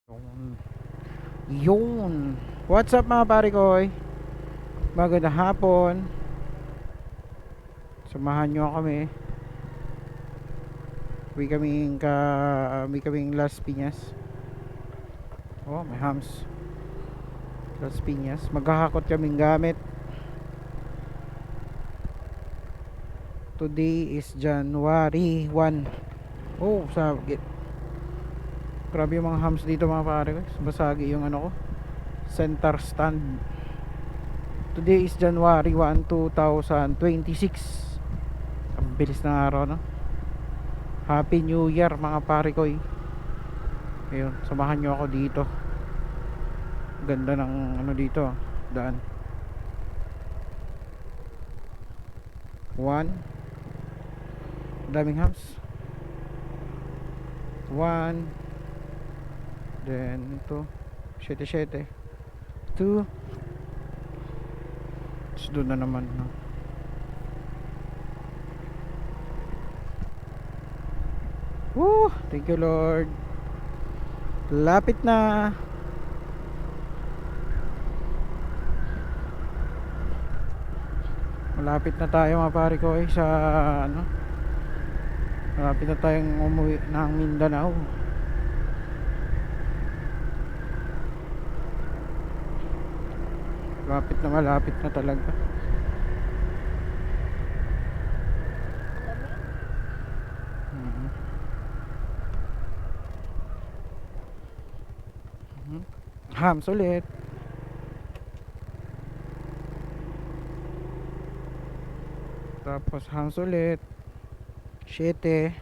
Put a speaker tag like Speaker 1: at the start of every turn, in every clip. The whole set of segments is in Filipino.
Speaker 1: Yun. Yun. What's up mga pare koy? Magandang hapon. Samahan nyo kami. May kaming Las Piñas. Oh, may hams. Las Piñas. Maghahakot kaming gamit. Today is January 1. Oh, grabe yung mga hams dito mga pare ko. Basagi yung ano ko. Center stand. Today is January 1, 2026. Ang bilis ng araw, no? Happy New Year mga pare ko. Ayun, samahan nyo ako dito. Ganda ng ano dito, daan. One. Daming hams. One. Then ito 7-7. Two. Tapos doon na naman, no? Woo! Thank you Lord. Lapit na. Malapit na tayo mga pare ko sa ano. Malapit na tayong umuwi ng Mindanao. Malapit na talaga. Hams ulit. Tapos hams ulit. 7.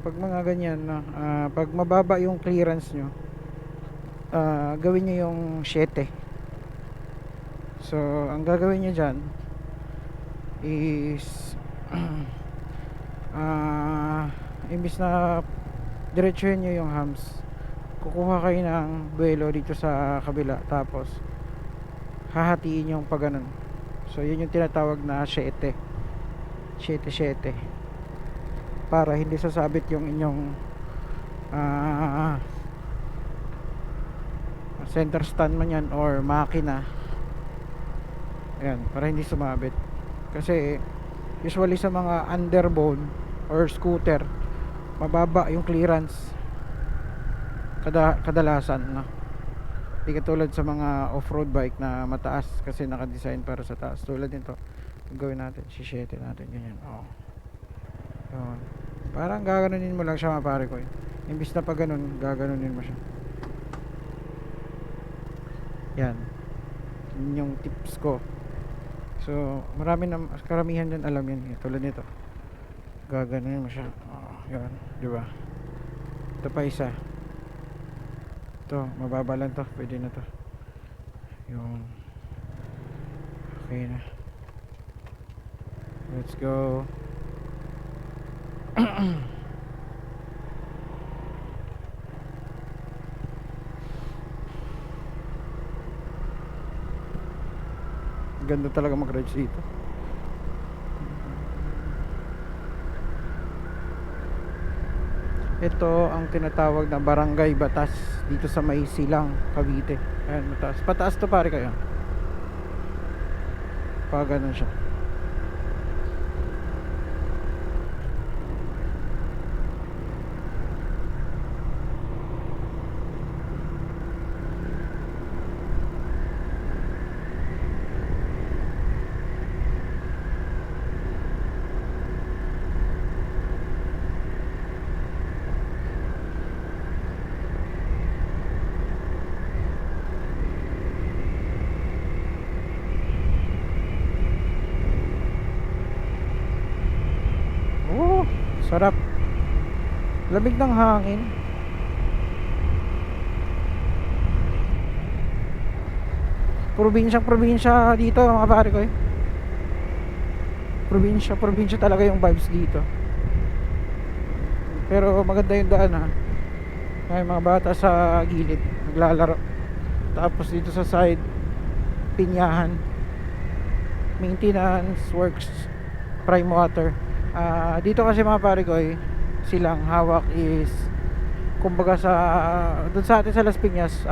Speaker 1: Pag mga ganyan, no, pag mababa yung clearance nyo, gawin nyo yung 7. So ang gagawin nyo dyan is imbis na diretsuhin nyo yung hams, kukuha kayo ng buwelo dito sa kabila, tapos hahatiin yung pag ganun. So yun yung tinatawag na 7 para hindi sasabit yung inyong center stand man yan or makina. Ayan, para hindi sumabit. Kasi usually sa mga underbone or scooter, mababa yung clearance kadalasan, no? Di katulad sa mga off-road bike na mataas kasi naka-design para sa taas. Tulad nito, gawin natin, sisete natin ganyan. Oh. Yun. Parang gaganunin mo lang siya mga pare ko. Imbis na pag ganun, gaganunin mo siya. Yan. Yun yung tips ko. So, karamihan dyan alam yan. Tulad nito. Gaganunin mo siya. Oh, yun. Diba? Ito pa isa. Ito, mababa lang to. Pwede na to. Yun. Okay na. Let's go. Ganda talaga mag-rides dito. Ito ang tinatawag na Barangay Batas dito sa May Silang, Cavite. Ayan, mataas. Pataas to pare kayo. Pag ganun siya. Oh, sarap. Lamig ng hangin. Probinsya dito mga pare ko. Probinsya talaga yung vibes dito. Pero maganda yung daan, ha. May mga bata sa gilid naglalaro. Tapos dito sa side, pinyahan, maintenance works, prime water. Dito kasi mga pare ko, silang hawak is kumbaga sa doon sa atin sa Las Piñas,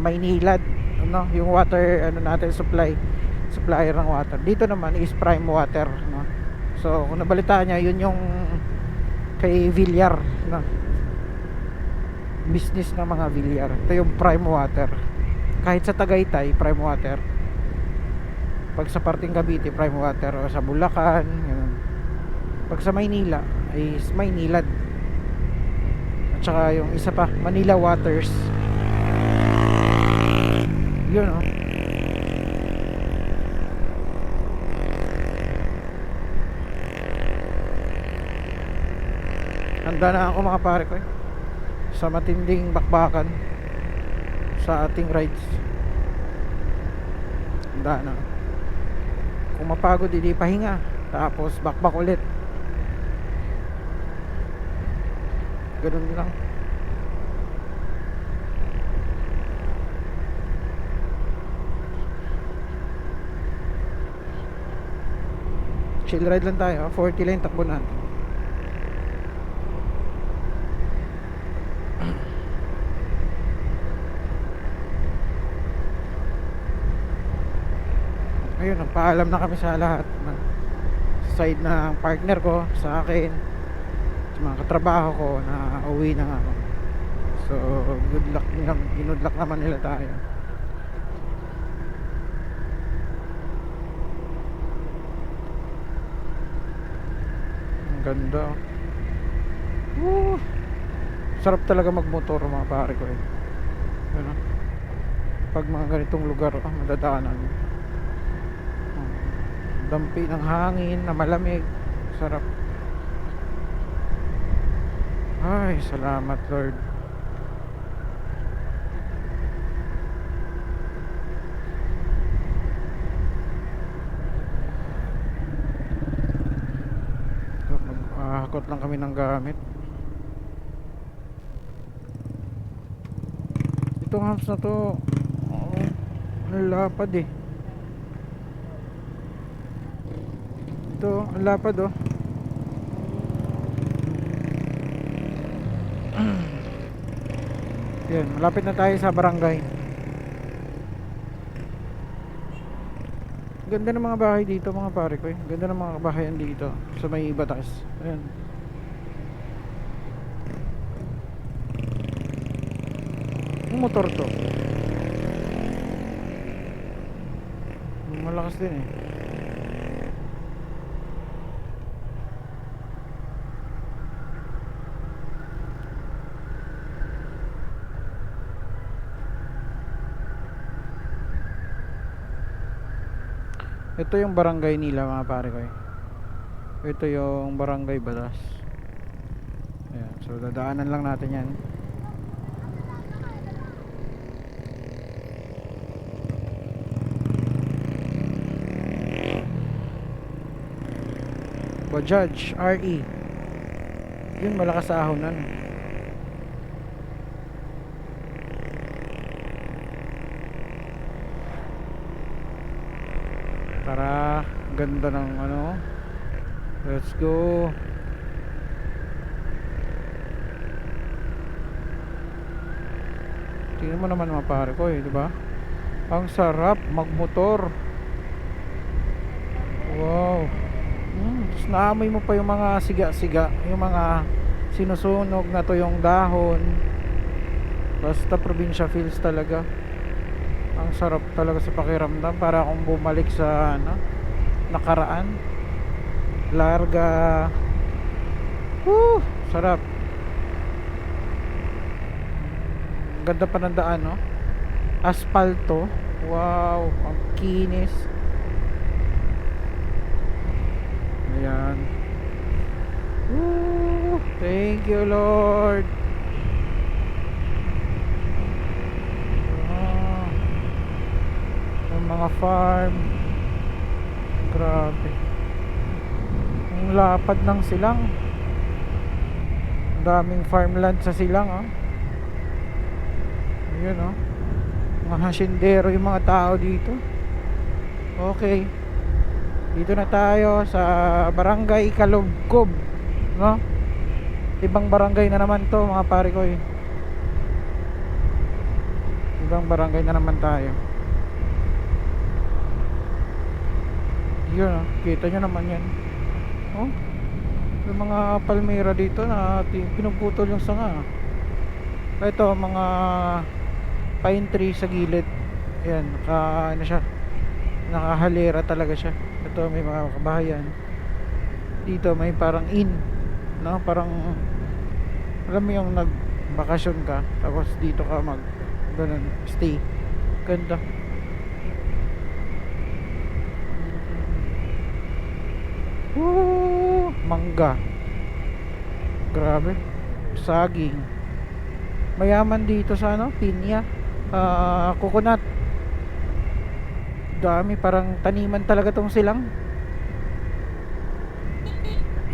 Speaker 1: Maynilad, ano, yung water ano natin, supplier ng water. Dito naman is Prime Water, no. So kung nabalitaan niya, yun yung kay Villar, no, business ng mga Villar. Ito yung Prime Water. Kahit sa Tagaytay, Prime Water. Pag sa parting Cavite, Prime Water. O sa Bulacan, yun. Pag sa Maynila is Maynilad. At saka yung isa pa, Manila Waters. Yun, oh. Handa na ako mga pare ko sa matinding bakbakan sa ating rides. Handa na. Kung mapagod, hindi pahinga, tapos bakbak ulit. Ganun lang. Chill ride lang tayo, 40 lang takbo natin. Ayun, nagpaalam na kami sa lahat, sa side ng partner ko, sa akin, sa mga katrabaho ko, na uwi na nga ako. So good luck nilang, good luck naman nila tayo. Ang ganda. Woo! Sarap talaga magmotor mga pare ko eh. Ano? Pag mga ganitong lugar, madadaanan, dampi ng hangin na malamig, sarap. Ay, salamat Lord. Hakot lang kami ng gamit. Itong hams na to, ang lapad eh. Ito, ang lapad oh. Yan, malapit na tayo sa barangay. Ganda ng mga bahay dito mga pare ko eh. Ganda ng mga bahayan dito sa may Batas. Ayan. Yung motor to, malakas din eh. Ito yung barangay nila mga pare ko eh. Ito yung barangay Batas. Ayan, so dadaanan lang natin yan. Bajaj RE. Yun, malakas sa ahonan. Tara, ganda ng ano. Let's go. Tingnan mo naman mga pare ko eh, di ba? Ang sarap magmotor. Wow. Tapos naamoy mo pa yung mga siga-siga, yung mga sinusunog na to yung dahon. Basta probinsya feels talaga. Ang sarap talaga sa pakiramdam, para akong bumalik sa ano, nakaraan. Larga. Woo! Sarap. Ganda pa ng daan, no? Asfalto. Wow, ang kinis. Ayan. Woo! Thank you Lord. Mga farm, grabe, ang lapad ng silang, ang daming farmland sa silang oh. Ayun oh, mga hasyendero yung mga tao dito. Okay, dito na tayo sa barangay Kalugkob, no? Ibang barangay na naman to mga pare ko eh. Ibang barangay na naman tayo. Yun kita nyo naman yan. Oh, yung mga palmera dito na pinuputol yung sanga. Ito mga pine tree sa gilid. Ayan, ano siya, nakahalera talaga siya. Ito may mga kabahayan. Dito may parang inn, no? Parang alam mo yung nagbakasyon ka tapos dito ka ganun, stay. Ganda. Woo! Mangga. Grabe. Saging. Mayaman dito sa ano, pinya. Coconut. Dami, parang taniman talaga tong silang.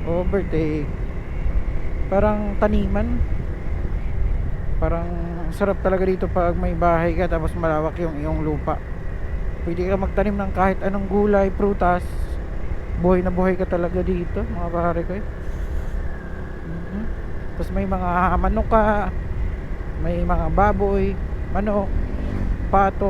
Speaker 1: Overtake. Parang taniman. Parang sarap talaga dito pag may bahay ka tapos malawak yung iyong lupa. Pwede ka magtanim ng kahit anong gulay, prutas. Buhay na buhay ka talaga dito, mga pare ko. Tapos may mga manok ka, may mga baboy, manok, pato,